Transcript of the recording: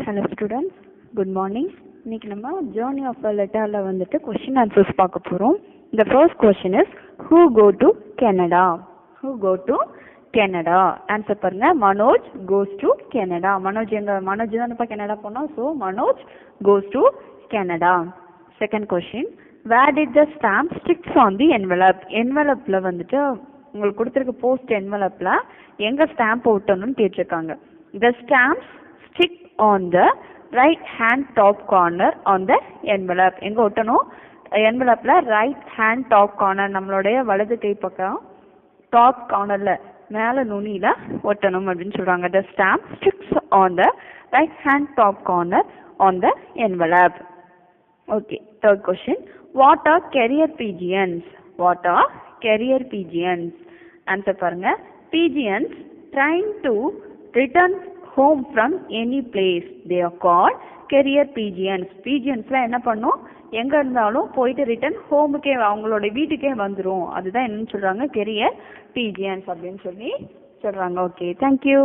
Hello students, good morning. இன்னைக்கு நம்ம journey of a letterல வந்துட்டு question answers பார்க்க போறோம். The first question is who go to Canada? Who go to Canada? Answer பாருங்க. Manoj goes to Canada. Manoj தான் இப்ப Canada போனோம். So Manoj goes to Canada. Second question, where did the stamp sticks on the envelope? Envelopeல வந்துட்டு உங்களுக்கு கொடுத்திருக்க post envelopeல எங்க stamp ஒட்டணும்னு கேட்டிருக்காங்க. The stamps stick on the right hand top corner on the envelope. எங்க ஒட்டணும்? envelopeல right hand top corner நம்மளுடைய வலது கை பக்கம் top cornerல மேல நுனியில ஒட்டணும் அப்படினு சொல்றாங்க. The stamp sticks on the right hand top corner on the envelope. Okay, third question, what are carrier pigeons? What are carrier pigeons? Answer பாருங்க. Pigeons trying to return home from any place. They are called carrier pigeons. Pigeonsல என்ன பண்ணும்? எங்க இருந்தாலும் போயிட்டு return ஹோமுக்கே அவங்களோட வீட்டுக்கே வந்துரும். அதுதான் என்னன்னு சொல்றாங்க? carrier pigeons அப்படின்னு சொல்லி சொல்றாங்க. Okay, thank you.